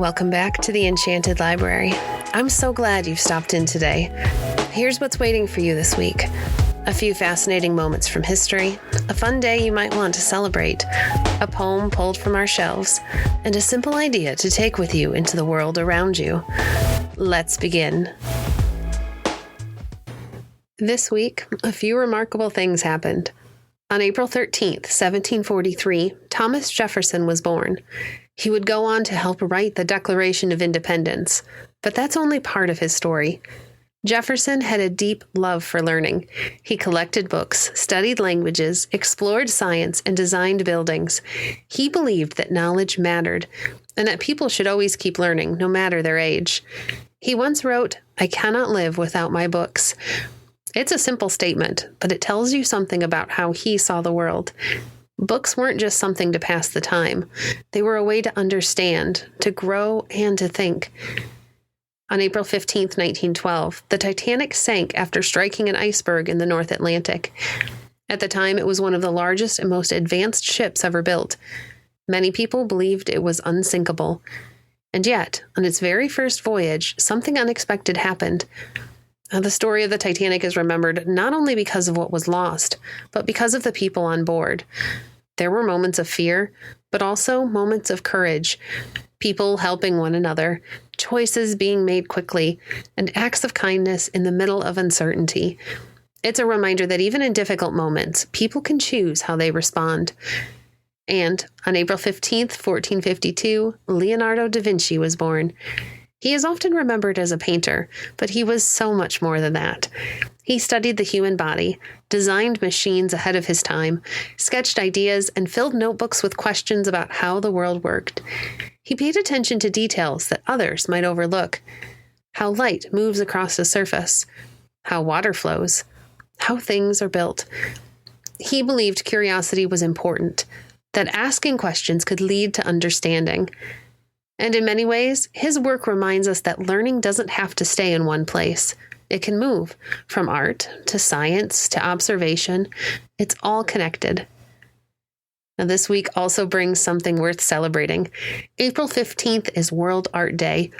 Welcome back to the Enchanted Library. I'm so glad you've stopped in today. Here's what's waiting for you this week. A few fascinating moments from history, a fun day you might want to celebrate, a poem pulled from our shelves, and a simple idea to take with you into the world around you. Let's begin. This week, a few remarkable things happened. On April 13th, 1743, Thomas Jefferson was born. He would go on to help write the Declaration of Independence, but that's only part of his story. Jefferson had a deep love for learning. He collected books, studied languages, explored science, and designed buildings. He believed that knowledge mattered, and that people should always keep learning, no matter their age. He once wrote, "I cannot live without my books." It's a simple statement, but it tells you something about how he saw the world. Books weren't just something to pass the time. They were a way to understand, to grow, and to think. On April 15th, 1912, the Titanic sank after striking an iceberg in the North Atlantic. At the time, it was one of the largest and most advanced ships ever built. Many people believed it was unsinkable. And yet, on its very first voyage, something unexpected happened. Now, the story of the Titanic is remembered not only because of what was lost, but because of the people on board. There were moments of fear, but also moments of courage. People helping one another, choices being made quickly, and acts of kindness in the middle of uncertainty. It's a reminder that even in difficult moments, people can choose how they respond. And on April 15th, 1452, Leonardo da Vinci was born. He is often remembered as a painter, but he was so much more than that. He studied the human body, designed machines ahead of his time, sketched ideas, and filled notebooks with questions about how the world worked. He paid attention to details that others might overlook. How light moves across a surface, how water flows, how things are built. He believed curiosity was important, that asking questions could lead to understanding. And in many ways, his work reminds us that learning doesn't have to stay in one place. It can move from art to science to observation. It's all connected. Now, this week also brings something worth celebrating. April 15th is World Art Day.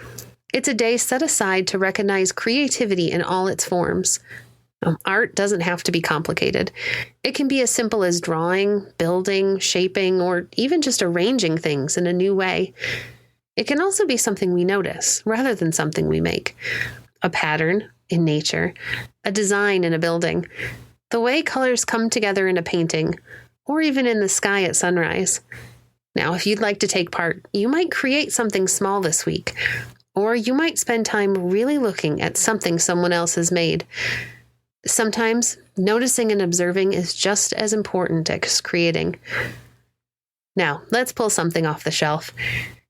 It's a day set aside to recognize creativity in all its forms. Art doesn't have to be complicated. It can be as simple as drawing, building, shaping, or even just arranging things in a new way. It can also be something we notice rather than something we make. A pattern in nature, a design in a building, the way colors come together in a painting, or even in the sky at sunrise. Now, if you'd like to take part, you might create something small this week, or you might spend time really looking at something someone else has made. Sometimes noticing and observing is just as important as creating. Now, let's pull something off the shelf.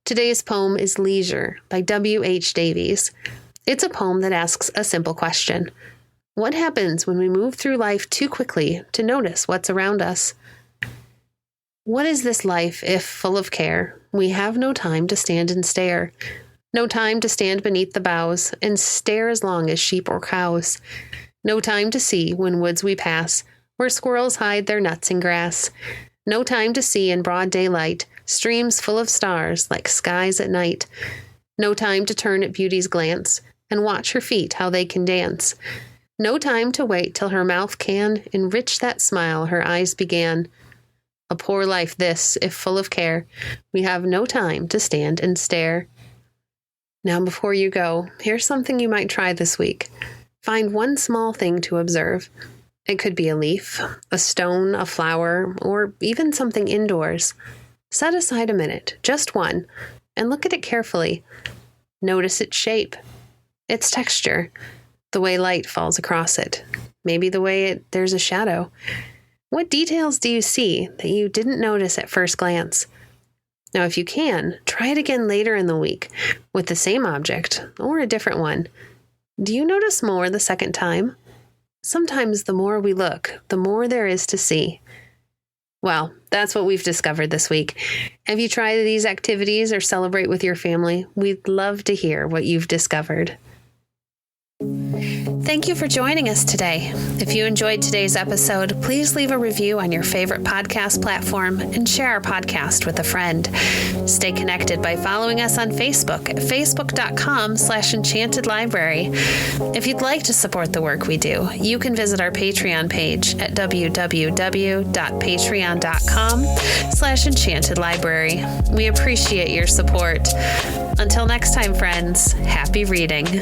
Today's poem is Leisure by W.H. Davies. It's a poem that asks a simple question. What happens when we move through life too quickly to notice what's around us? What is this life if, full of care, we have no time to stand and stare? No time to stand beneath the boughs and stare as long as sheep or cows. No time to see when woods we pass, where squirrels hide their nuts in grass. No time to see in broad daylight streams full of stars like skies at night. No time to turn at beauty's glance and watch her feet how they can dance. No time to wait till her mouth can enrich that smile her eyes began. A poor life this, if full of care. We have no time to stand and stare. Now before you go, here's something you might try this week. Find one small thing to observe. It could be a leaf, a stone, a flower, or even something indoors. Set aside a minute, just one, and look at it carefully. Notice its shape, its texture, the way light falls across it, maybe the way there's a shadow. What details do you see that you didn't notice at first glance? Now, if you can, try it again later in the week with the same object or a different one. Do you notice more the second time? Sometimes the more we look, the more there is to see. Well, that's what we've discovered this week. Have you tried these activities or celebrate with your family? We'd love to hear what you've discovered. Thank you for joining us today. If you enjoyed today's episode, please leave a review on your favorite podcast platform and share our podcast with a friend. Stay connected by following us on Facebook at facebook.com/Enchanted Library. If you'd like to support the work we do, you can visit our Patreon page at www.patreon.com/Enchanted Library. We appreciate your support. Until next time, friends, happy reading.